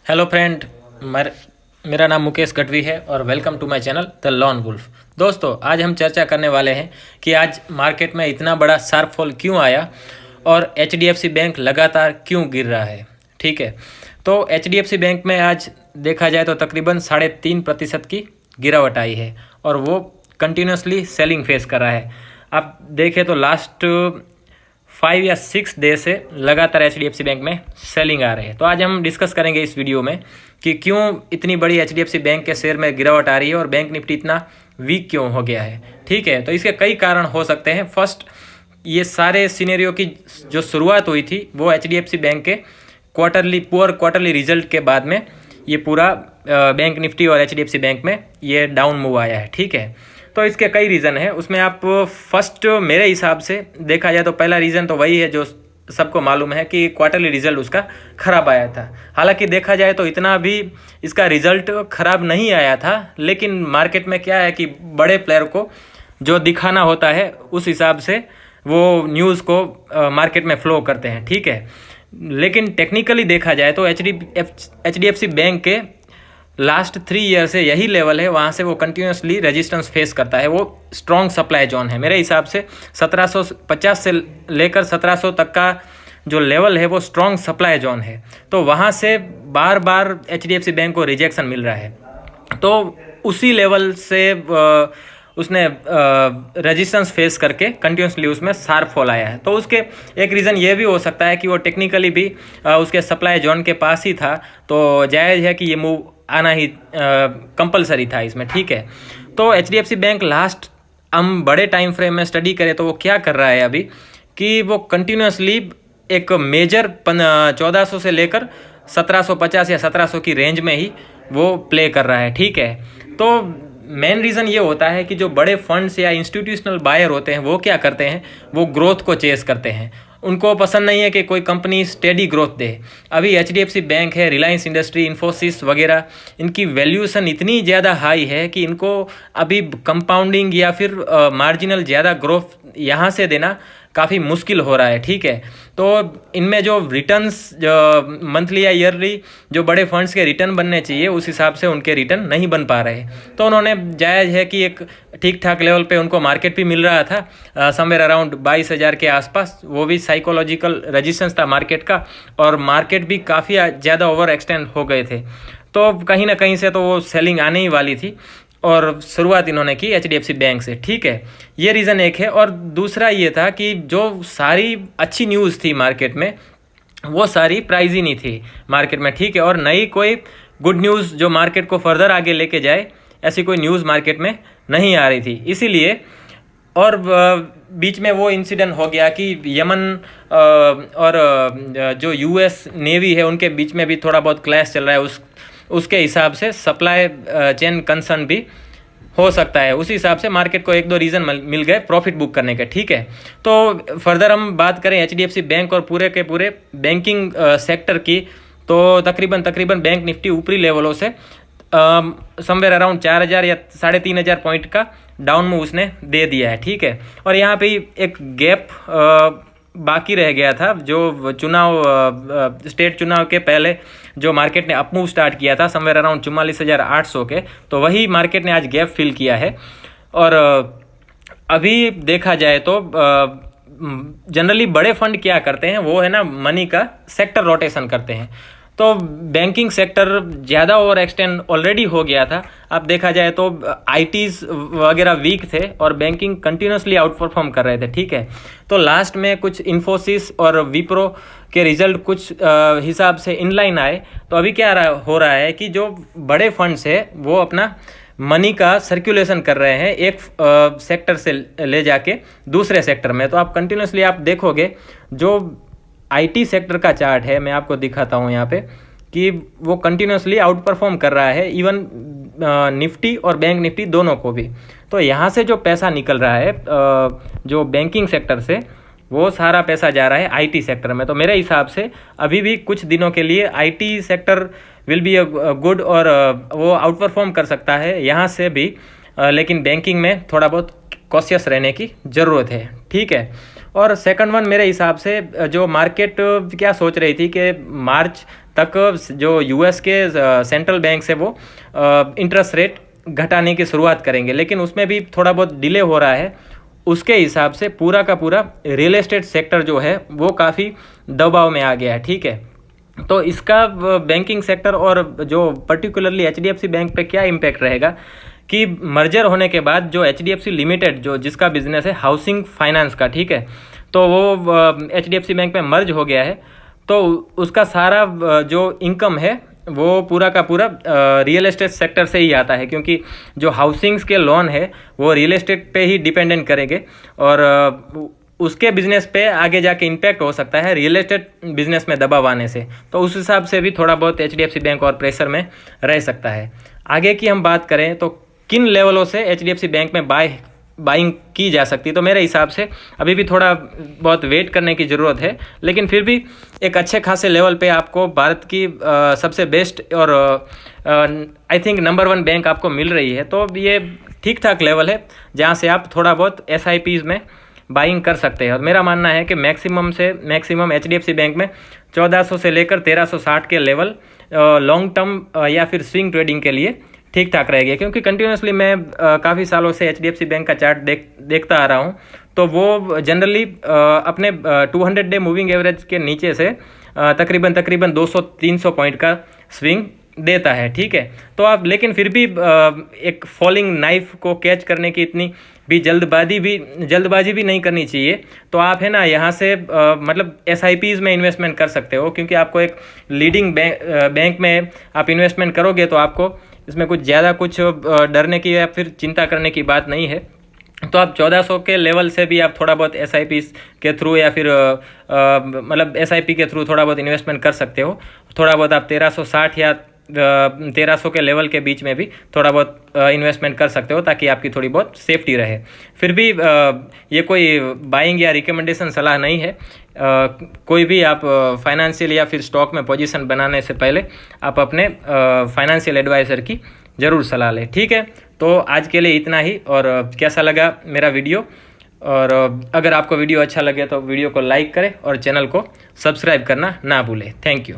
Hello friend, मेरा नाम मुकेश गढ़वी है और welcome to my channel The Lone Wolf. दोस्तों, आज हम चर्चा करने वाले हैं कि आज मार्केट में इतना बड़ा शार्प फॉल क्यों आया और एचडीएफसी बैंक लगातार क्यों गिर रहा है। ठीक है, तो एचडीएफसी बैंक में आज देखा जाए तो तकरीबन 3.5% की गिरावट आई है और वो कंटिन्यूसली सेलिंग फेस कर रहा है। आप देखें तो लास्ट 5 या 6 डे से लगातार एचडीएफसी बैंक में सेलिंग आ रहे हैं। तो आज हम डिस्कस करेंगे इस वीडियो में कि क्यों इतनी बड़ी एचडीएफसी बैंक के शेयर में गिरावट आ रही है और बैंक निफ्टी इतना वीक क्यों हो गया है। ठीक है, तो इसके कई कारण हो सकते हैं। फर्स्ट, ये सारे सिनेरियो की जो शुरुआत हुई थी वो एचडीएफसी बैंक के पुअर क्वार्टरली रिजल्ट के बाद में ये पूरा बैंक निफ्टी और एचडीएफसी बैंक में ये डाउन मूव आया है। ठीक है, तो इसके कई रीज़न है। उसमें आप फर्स्ट मेरे हिसाब से देखा जाए तो पहला रीज़न तो वही है जो सबको मालूम है कि क्वार्टरली रिजल्ट उसका ख़राब आया था। हालांकि देखा जाए तो इतना भी इसका रिजल्ट ख़राब नहीं आया था, लेकिन मार्केट में क्या है कि बड़े प्लेयर को जो दिखाना होता है उस हिसाब से वो न्यूज़ को मार्केट में फ्लो करते हैं। ठीक है, लेकिन टेक्निकली देखा जाए तो एचडीएफसी बैंक के लास्ट 3 ईयर से यही लेवल है, वहाँ से वो कंटिन्यूसली रेजिस्टेंस फेस करता है। वो स्ट्रॉन्ग सप्लाई जोन है। मेरे हिसाब से 1750 से लेकर 1700 तक का जो लेवल है वो स्ट्रॉन्ग सप्लाई जोन है। तो वहाँ से बार बार एचडीएफसी बैंक को रिजेक्शन मिल रहा है, तो उसी लेवल से उसने रेजिस्टेंस फेस करके कंटिन्यूसली उसमें शार्प फॉल आया है। तो उसके एक रीज़न ये भी हो सकता है कि वो टेक्निकली भी उसके सप्लाई जोन के पास ही था, तो जायज़ है कि ये मूव आना ही कंपलसरी था इसमें। ठीक है, तो एचडीएफसी बैंक लास्ट हम बड़े टाइम फ्रेम में स्टडी करें तो वो क्या कर रहा है अभी कि वो कंटिन्यूसली एक मेजर 1400 से लेकर 1750 या 1700 की रेंज में ही वो प्ले कर रहा है। ठीक है, तो मेन रीज़न ये होता है कि जो बड़े फंड्स या इंस्टीट्यूशनल बायर होते हैं वो क्या करते हैं, वो ग्रोथ को चेस करते हैं। उनको पसंद नहीं है कि कोई कंपनी स्टेडी ग्रोथ दे। अभी एचडीएफसी बैंक है, रिलायंस इंडस्ट्री, इन्फोसिस वगैरह, इनकी वैल्यूएशन इतनी ज़्यादा हाई है कि इनको अभी कंपाउंडिंग या फिर मार्जिनल ज़्यादा ग्रोथ यहाँ से देना काफ़ी मुश्किल हो रहा है। ठीक है, तो इनमें जो रिटर्न्स मंथली या ईयरली जो बड़े फंड्स के रिटर्न बनने चाहिए उस हिसाब से उनके रिटर्न नहीं बन पा रहे। तो उन्होंने जायज़ है कि एक ठीक ठाक लेवल पे उनको मार्केट भी मिल रहा था समवेयर अराउंड 22,000 के आसपास। वो भी साइकोलॉजिकल रेजिस्टेंस था मार्केट का, और मार्केट भी काफ़ी ज़्यादा ओवर एक्सटेंड हो गए थे। तो कहीं ना कहीं से तो वो सेलिंग आने ही वाली थी और शुरुआत इन्होंने की एचडीएफसी बैंक से। ठीक है, ये रीज़न एक है। और दूसरा ये था कि जो सारी अच्छी न्यूज़ थी मार्केट में वो सारी प्राइज ही नहीं थी मार्केट में। ठीक है, और नई कोई गुड न्यूज़ जो मार्केट को फर्दर आगे लेके जाए ऐसी कोई न्यूज़ मार्केट में नहीं आ रही थी। इसीलिए और बीच में वो इंसिडेंट हो गया कि यमन और जो यूएस नेवी है उनके बीच में भी थोड़ा बहुत क्लैश चल रहा है। उसके हिसाब से सप्लाई चेन कंसर्न भी हो सकता है। उसी हिसाब से मार्केट को 1-2 रीज़न मिल गए प्रॉफिट बुक करने के। ठीक है, तो फर्दर हम बात करें एचडीएफसी बैंक और पूरे के पूरे बैंकिंग सेक्टर की, तो तकरीबन बैंक निफ्टी ऊपरी लेवलों से समवेयर अराउंड 4,000 या 3,500 पॉइंट का डाउन मूव उसने दे दिया है। ठीक है, और यहाँ पे एक गैप बाकी रह गया था जो स्टेट चुनाव के पहले जो मार्केट ने अपमूव स्टार्ट किया था समवेयर अराउंड 44,800 के, तो वही मार्केट ने आज गैप फिल किया है। और अभी देखा जाए तो जनरली बड़े फंड क्या करते हैं वो है ना, मनी का सेक्टर रोटेशन करते हैं। तो बैंकिंग सेक्टर ज़्यादा ओवर एक्सटेंड ऑलरेडी हो गया था। अब देखा जाए तो आईटीज़ वगैरह वीक थे और बैंकिंग कंटिन्यूसली आउट परफॉर्म कर रहे थे। ठीक है, तो लास्ट में कुछ इन्फोसिस और विप्रो के रिजल्ट कुछ हिसाब से इनलाइन आए। तो अभी क्या हो रहा है कि जो बड़े फंड्स है वो अपना मनी का सर्कुलेशन कर रहे हैं एक सेक्टर से ले जाके दूसरे सेक्टर में। तो आप कंटिन्यूसली आप देखोगे जो आईटी सेक्टर का चार्ट है, मैं आपको दिखाता हूँ यहाँ पे, कि वो कंटिन्यूसली आउट परफॉर्म कर रहा है इवन निफ्टी और बैंक निफ्टी दोनों को भी। तो यहाँ से जो पैसा निकल रहा है जो बैंकिंग सेक्टर से, वो सारा पैसा जा रहा है आईटी सेक्टर में। तो मेरे हिसाब से अभी भी कुछ दिनों के लिए IT sector will be good और वो आउट परफॉर्म कर सकता है यहाँ से भी, लेकिन बैंकिंग में थोड़ा बहुत कॉशियस रहने की ज़रूरत है। ठीक है, और सेकंड वन मेरे हिसाब से जो मार्केट क्या सोच रही थी कि मार्च तक जो यूएस के सेंट्रल बैंक से वो इंटरेस्ट रेट घटाने की शुरुआत करेंगे, लेकिन उसमें भी थोड़ा बहुत डिले हो रहा है। उसके हिसाब से पूरा का पूरा रियल एस्टेट सेक्टर जो है वो काफ़ी दबाव में आ गया है। ठीक है, तो इसका बैंकिंग सेक्टर और जो पर्टिकुलरली एचडीएफसी बैंक पे क्या इम्पैक्ट रहेगा कि मर्जर होने के बाद जो एचडीएफसी लिमिटेड जो जिसका बिजनेस है हाउसिंग फाइनेंस का, ठीक है, तो वो एचडीएफसी बैंक में मर्ज हो गया है। तो उसका सारा जो इनकम है वो पूरा का पूरा रियल एस्टेट सेक्टर से ही आता है, क्योंकि जो हाउसिंग्स के लोन है वो रियल एस्टेट पे ही डिपेंडेंट करेंगे और उसके बिजनेस पे आगे जाके इम्पैक्ट हो सकता है रियल एस्टेट बिजनेस में दबाव आने से। तो उस हिसाब से भी थोड़ा बहुत एचडीएफसी बैंक और प्रेशर में रह सकता है। आगे की हम बात करें तो किन लेवलों से एचडीएफसी बैंक में बाइंग की जा सकती है, तो मेरे हिसाब से अभी भी थोड़ा बहुत वेट करने की ज़रूरत है, लेकिन फिर भी एक अच्छे खासे लेवल पे आपको भारत की सबसे बेस्ट और आई थिंक नंबर 1 बैंक आपको मिल रही है। तो ये ठीक ठाक लेवल है जहाँ से आप थोड़ा बहुत एसआईपीज़ में बाइंग कर सकते हैं। और मेरा मानना है कि मैक्सिमम से मैक्सिमम एचडीएफसी बैंक में 1400 से लेकर 1360 के लेवल लॉन्ग टर्म या फिर स्विंग ट्रेडिंग के लिए ठीक ठाक रहेगी, क्योंकि कंटिन्यूसली मैं काफ़ी सालों से एचडीएफसी बैंक का चार्ट देखता आ रहा हूँ। तो वो जनरली अपने 200 डे मूविंग एवरेज के नीचे से तकरीबन 200-300 पॉइंट का स्विंग देता है। ठीक है, तो आप लेकिन फिर भी एक फॉलिंग नाइफ को कैच करने की इतनी भी जल्दबाजी भी नहीं करनी चाहिए। तो आप है ना यहाँ से मतलब एसआईपीज़ में इन्वेस्टमेंट कर सकते हो, क्योंकि आपको एक लीडिंग बैंक में आप इन्वेस्टमेंट करोगे तो आपको इसमें कुछ ज़्यादा कुछ डरने की या फिर चिंता करने की बात नहीं है। तो आप 1400 के लेवल से भी आप थोड़ा बहुत एसआईपी के थ्रू या फिर मतलब एसआईपी के थ्रू थोड़ा बहुत इन्वेस्टमेंट कर सकते हो। थोड़ा बहुत आप 1360 या 1300 के लेवल के बीच में भी थोड़ा बहुत इन्वेस्टमेंट कर सकते हो, ताकि आपकी थोड़ी बहुत सेफ्टी रहे। फिर भी ये कोई बाइंग या रिकमेंडेशन सलाह नहीं है। कोई भी आप फाइनेंशियल या फिर स्टॉक में पोजीशन बनाने से पहले आप अपने फाइनेंशियल एडवाइज़र की ज़रूर सलाह लें। ठीक है, तो आज के लिए इतना ही। और कैसा लगा मेरा वीडियो, और अगर आपको वीडियो अच्छा लगे तो वीडियो को लाइक करें और चैनल को सब्सक्राइब करना ना भूलें। Thank you.